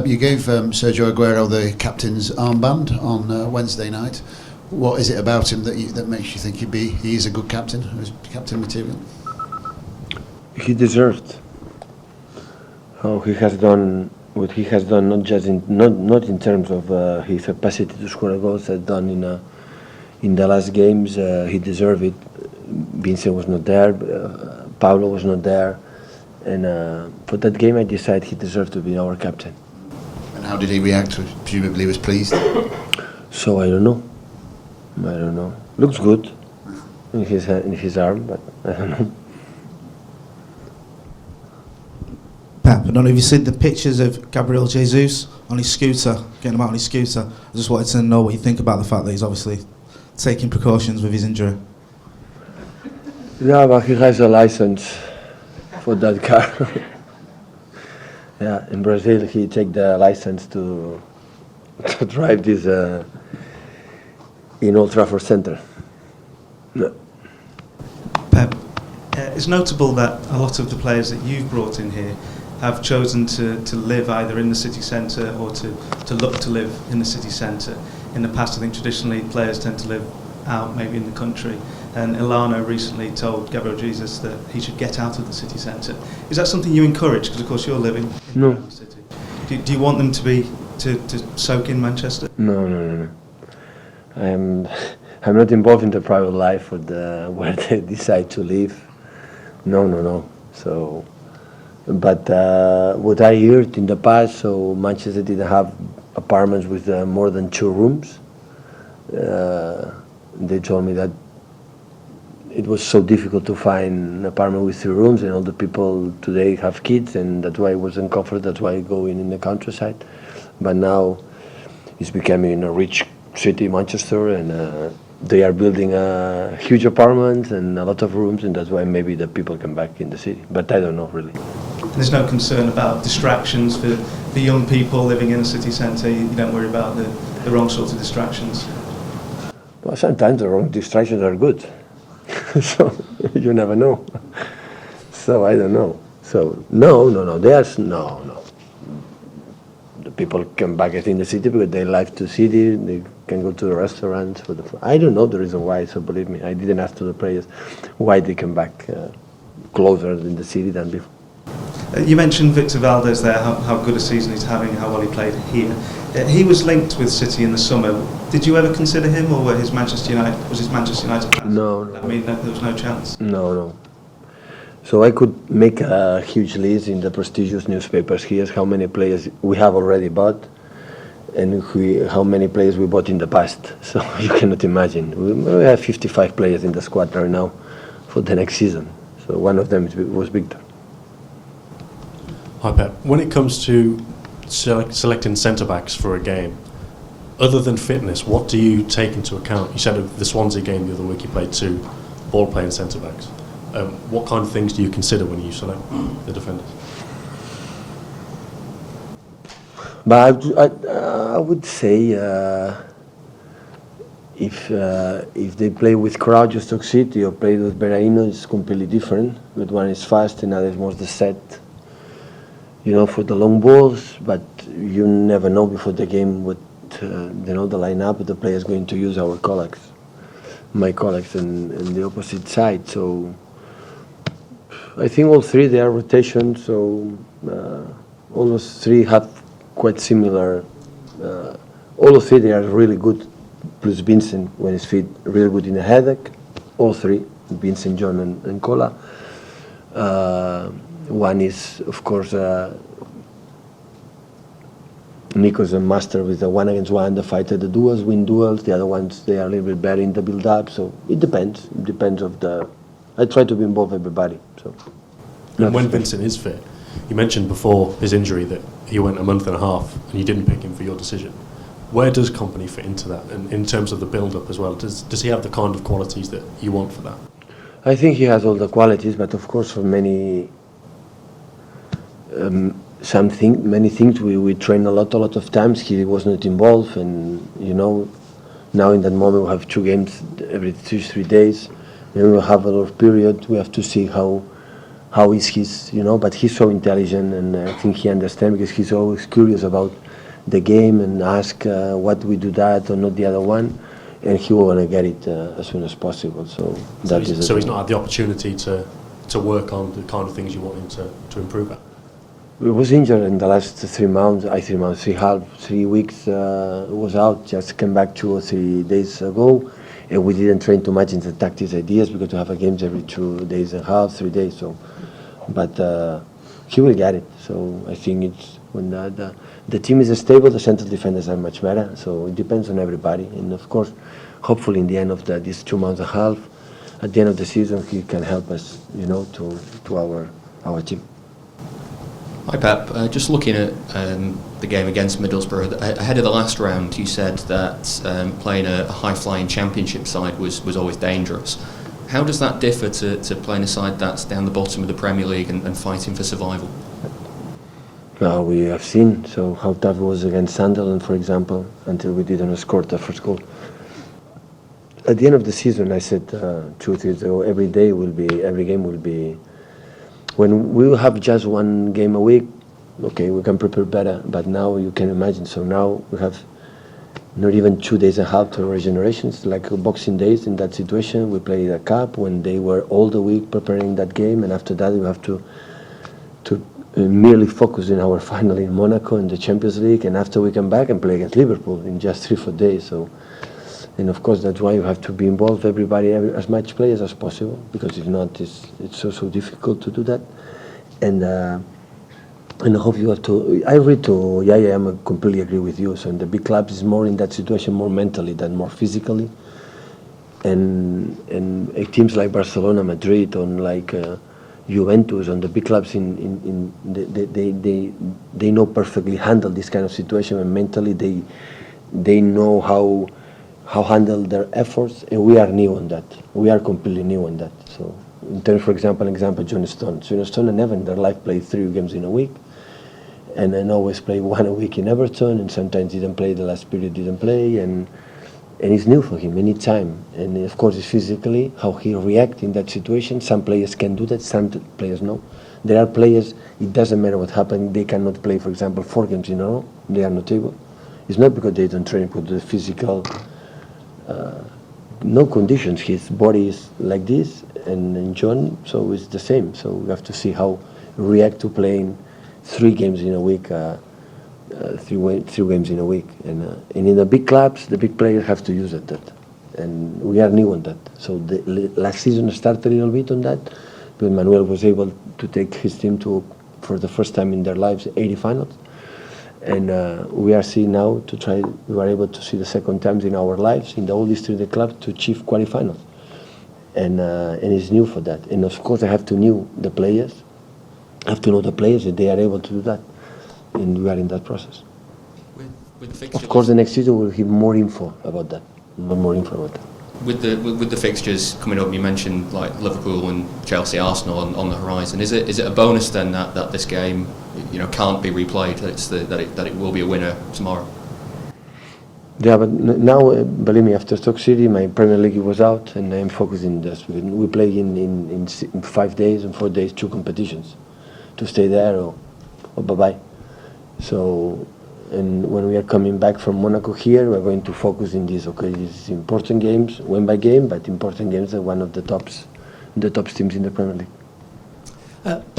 Pep, you gave Sergio Aguero the captain's armband on Wednesday night. What is it about him that makes you think he is a good captain, or is captain material? He deserved how he has done what he has done, not just not in terms of his capacity to score goals, has done in the last games. He deserved it. Vincent was not there, Paulo was not there, and for that game I decided he deserved to be our captain. And how did he react? Presumably he was pleased. So I don't know. Looks good in his arm, but I don't know. Pep, I don't know if you've seen the pictures of Gabriel Jesus on his scooter, getting him out on his scooter. I just wanted to know what you think about the fact that he's obviously taking precautions with his injury. Yeah, but he has a license for that car. Yeah, in Brazil he take the license to drive this in Old Trafford Centre. No. Pep, it's notable that a lot of the players that you've brought in here have chosen to live either in the city centre or to look to live in the city centre. In the past, I think traditionally players tend to live out, maybe in the country. And Ilano recently told Gabriel Jesus that he should get out of the city centre. Is that something you encourage? Because of course you're living in the city. Do you want them to soak in Manchester? No. I'm not involved in the private life or where they decide to live. No. So, but what I heard in the past, so Manchester didn't have apartments with more than 2 rooms. They told me that it was so difficult to find an apartment with 3 rooms, and all the people today have kids, and that's why I wasn't comfortable. That's why I go in the countryside. But now it's becoming a rich city, Manchester, and they are building a huge apartments and a lot of rooms, and that's why maybe the people come back in the city. But I don't know really. There's no concern about distractions for the young people living in a city centre. You don't worry about the wrong sort of distractions. Well, sometimes the wrong distractions are good. So you never know. So I don't know. So no. There's no. The people come back, I think, the city because they like the city. They can go to the restaurants. I don't know the reason why. So believe me, I didn't ask to the players why they come back closer in the city than before. You mentioned Victor Valdez there, how good a season he's having, how well he played here. He was linked with City in the summer. Did you ever consider him, or was his Manchester United pass? No. I mean, there was no chance. No. So I could make a huge list in the prestigious newspapers here, how many players we have already bought, and how many players we bought in the past. So you cannot imagine. We have 55 players in the squad right now for the next season. So one of them was Victor. Hi Pep, when it comes to selecting centre-backs for a game, other than fitness, what do you take into account? You said of the Swansea game the other week you played 2 ball-playing centre-backs. What kind of things do you consider when you select the defenders? But I would say if they play with Crouch or Stoke City or play with Berahino, it's completely different. But one is fast and other is more the set. For the long balls, but you never know before the game what the lineup the players going to use. My colleagues, and the opposite side. So I think all 3 they are rotation. So all those 3 have quite similar. All of 3 they are really good. Plus Vincent when he's fit, really good in the headache. All 3, Vincent, John, and Cola. One is, of course, Nico's a master with the 1-against-1, the fighter, the duels, win duels. The other ones, they are a little bit better in the build-up. So it depends. It depends of the. I try to involve everybody. So. And when Vincent is fit, you mentioned before his injury that he went a month and a half, and you didn't pick him for your decision. Where does Kompany fit into that, and in terms of the build-up as well? Does he have the kind of qualities that you want for that? I think he has all the qualities, but of course, for many. Many things we train a lot of times. He was not involved, and now in that moment we have 2 games every 3 days. Then we have a lot of period. We have to see how how is his, but he's so intelligent, and I think he understands because he's always curious about the game and ask what we do that or not the other one, and he will want to get it as soon as possible. So he's not had the opportunity to work on the kind of things you want him to improve at. He was injured in the last 3 months, 3 weeks was out, just came back 2 or 3 days ago, and we didn't train too much in the tactics ideas because we have games every 2 days and a half, 3 days, so, but he will get it. So I think it's when the team is stable, the central defenders are much better, so it depends on everybody, and of course, hopefully in the end of these 2 months and a half, at the end of the season, he can help us, to our team. Hi Pep, just looking at the game against Middlesbrough, ahead of the last round you said that playing a high-flying championship side was always dangerous. How does that differ to playing a side that's down the bottom of the Premier League and fighting for survival? Well, we have seen how tough it was against Sunderland, for example, until we didn't score the first goal. At the end of the season, I said 2 years ago, every game will be. When we will have just 1 game a week, okay, we can prepare better. But now you can imagine. So now we have not even 2 days and a half to regenerations, like Boxing Days. In that situation, we play the cup when they were all the week preparing that game, and after that we have to merely focus in our final in Monaco in the Champions League, and after we come back and play against Liverpool in just 3-4 days. So. And of course, that's why you have to be involved, as much players as possible, because if not, it's so difficult to do that. And I hope you have to. I read to Yaya. I completely agree with you. So in the big clubs, is more in that situation, more mentally than more physically. And teams like Barcelona, Madrid, or like Juventus, on the big clubs, they know perfectly handle this kind of situation, and mentally they know how handle their efforts, and we are new on that. We are completely new on that. So, in terms, for example, John Stone and Evan, in their life played 3 games in a week, and then always play 1 a week in Everton, and sometimes didn't play the last period, didn't play, and it's new for him any time. And of course, it's physically how he reacts in that situation. Some players can do that, some players no. There are players, it doesn't matter what happened, they cannot play, for example, 4 games in a row. They are not able. It's not because they don't train, but the physical. No conditions. His body is like this, and John, so it's the same. So we have to see how react to playing 3 games in a week, 3 games in a week, and in the big clubs, the big players have to use that, and we are new on that. So the last season started a little bit on that, but Manuel was able to take his team to, for the first time in their lives, 80 finals. And we are seeing now we are able to see the second times in our lives, in the whole history of the club, to achieve quarterfinals. And it's new for that. And of course, I have to know the players. I have to know the players that they are able to do that. And we are in that process. Of course, the next season we'll have more info about that. With the fixtures coming up, you mentioned like Liverpool and Chelsea, Arsenal on the horizon. Is it a bonus then that this game, can't be replayed? That it will be a winner tomorrow. Yeah, but now, believe me, after Stoke City, my Premier League was out, and I'm focusing on this. We play in 5 days and 4 days 2 competitions, to stay there or bye-bye. So. And when we are coming back from Monaco here, we're going to focus in this. Okay, these important games, win by game, but important games are one of the top teams in the Premier League.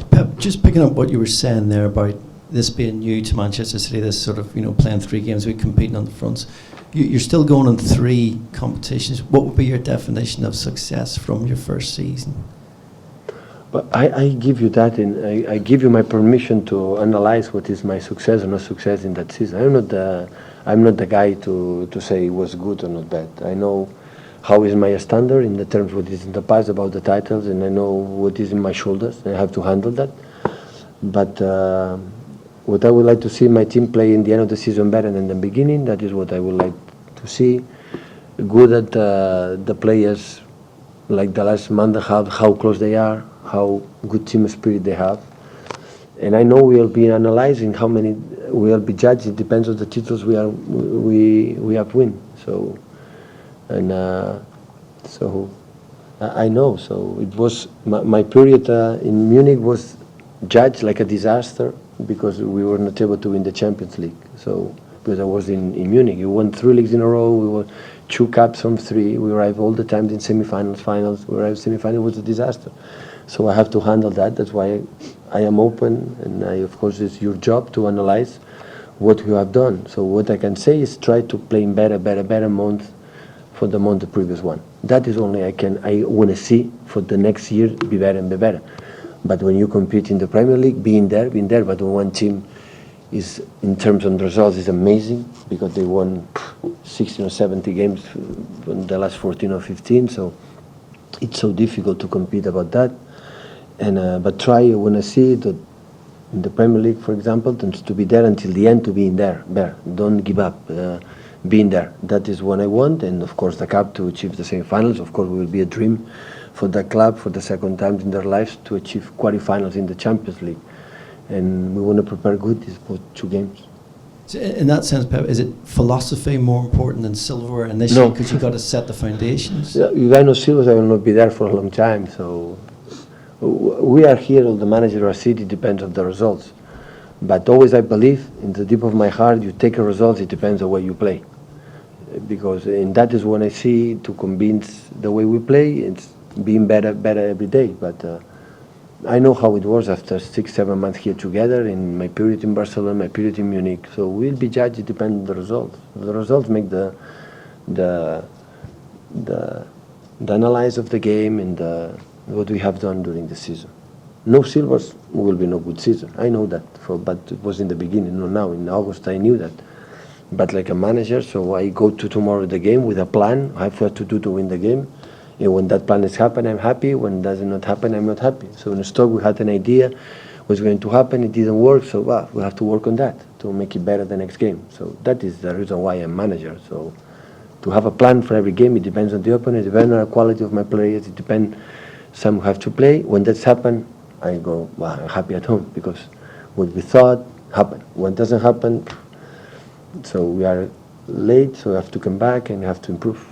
Pep, just picking up what you were saying there about this being new to Manchester City, this sort of playing 3 games a week, competing on the fronts. You're still going on 3 competitions. What would be your definition of success from your first season? But I give you that, and I give you my permission to analyze what is my success or not success in that season. I'm not the guy to say it was good or not bad. I know how is my standard in the terms what is in the past about the titles, and I know what is in my shoulders. I have to handle that. But what I would like to see my team play in the end of the season better than the beginning. That is what I would like to see. Good at the players, like the last month and a half, how close they are, how good team spirit they have. And I know we'll be analyzing how many we'll be judged. It depends on the titles we have win. So I know. So it was my period in Munich was judged like a disaster because we were not able to win the Champions League. So because I was in Munich, we won 3 leagues in a row. We won 2 cups from 3. We arrived all the time in semi-finals, finals. We arrived semi-final. It was a disaster. So I have to handle that. That's why I am open, and of course it's your job to analyze what you have done. So what I can say is try to play in better month for the month the previous one. That is only I want to see for the next year be better and be better. But when you compete in the Premier League, being there. But when one team is, in terms of results, is amazing because they won 16 or 70 games in the last 14 or 15. So it's so difficult to compete about that. And but try when I see that in the Premier League, for example, to be there until the end, to be in there. Don't give up. Being there. That is what I want, and of course the cup to achieve the semi-finals. Of course, it will be a dream for the club for the second time in their lives to achieve quarterfinals in the Champions League, and we want to prepare good these 2 games. So in that sense, Pep, is it philosophy more important than silverware initially? Because you got to set the foundations. Yeah, you guys know silver. I will not be there for a long time, so we are here. The manager of our city depends on the results, but always I believe in the deep of my heart, you take a result. It depends on the way you play. Because and that is when I see to convince the way we play, it's being better every day. But I know how it was after 6-7 months here together in my period in Barcelona, my period in Munich. So we'll be judged. It depends on the results. The results make the analysis of the game and what we have done during the season. No silvers will be no good season. I know that, but it was in the beginning. No, now in August I knew that. But like a manager, so I go to tomorrow the game with a plan. I have what to do to win the game. And when that plan is happening, I'm happy. When it does not happen, I'm not happy. So in Stoke, we had an idea what's going to happen. It didn't work, so we have to work on that to make it better the next game. So that is the reason why I'm manager. So to have a plan for every game, it depends on the opponent, it depends on the quality of my players, it depends. Some have to play. When that's happened, I go, I'm happy at home because what we thought happened. When it doesn't happen, so we are late, so we have to come back and have to improve.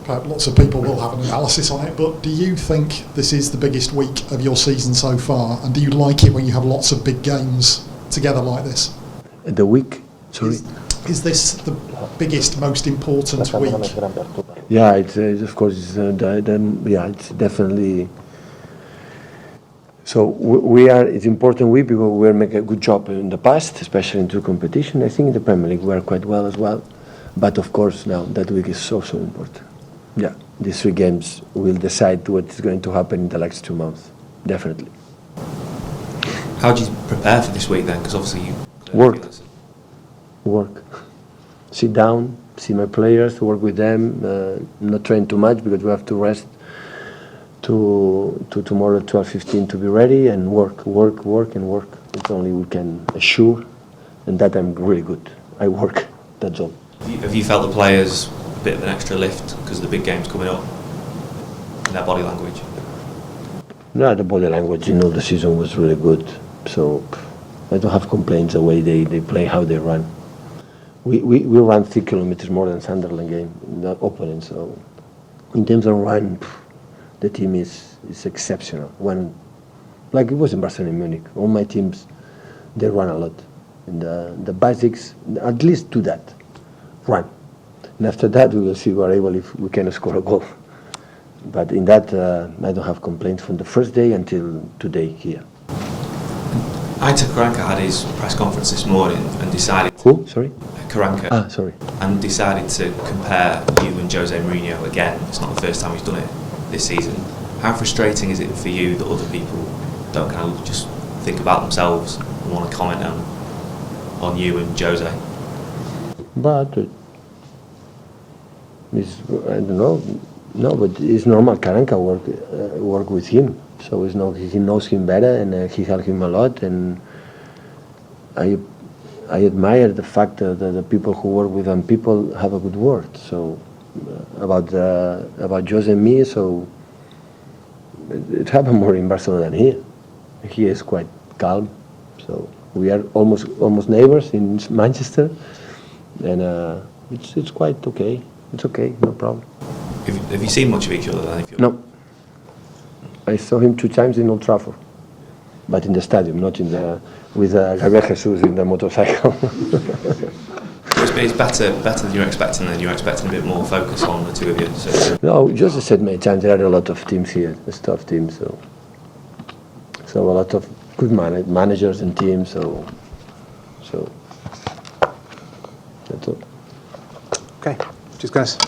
Lots of people will have an analysis on it, but do you think this is the biggest week of your season so far? And do you like it when you have lots of big games together like this? The week, sorry? Is this the biggest, most important week? Yeah, it's of course, it's definitely. So we are. It's important week because we are making a good job in the past, especially into competition. I think in the Premier League we are quite well as well, but of course now that week is so important. Yeah, these 3 games will decide what is going to happen in the next 2 months, definitely. How do you prepare for this week then? Because obviously you work, sit down, see my players, work with them, not train too much because we have to rest. To tomorrow 12:15 to be ready and work. It's only we can assure, and that I'm really good. I work. That's all. Have you felt the players a bit of an extra lift because of the big games coming up in their body language? No, the body language. The season was really good, so I don't have complaints the way they play, how they run. We run 3 kilometers more than Sunderland game, the opponent. So in terms of run. The team is exceptional. Like it was in Barcelona and Munich, all my teams, they run a lot. And the basics, at least do that, run. And after that, we will see if we're able, if we can score a goal. But in that, I don't have complaints from the first day until today here. Aitor Karanka had his press conference this morning and decided... Who? Sorry? Karanka. Sorry. And decided to compare you and Jose Mourinho again. It's not the first time he's done it this season. How frustrating is it for you that other people don't kind of just think about themselves and want to comment on you and Jose? But I don't know. No, but it's normal. Karanka work with him, so he knows him better, and he helped him a lot. And I admire the fact that the people who work with him, people have a good word. So about Jose and me, so it happened more in Barcelona than here. He is quite calm, so we are almost neighbors in Manchester, and it's quite okay. It's okay, no problem. Have you seen much of each other then? No. I saw him 2 times in Old Trafford, but in the stadium, not in the with Gabriel Jesus in the motorcycle. It's better than you're expecting. Then you're expecting a bit more focus on the two of you. So. No, just as I said many times, there are a lot of teams here, a tough teams, so a lot of good managers and teams, so that's all. Okay, cheers guys.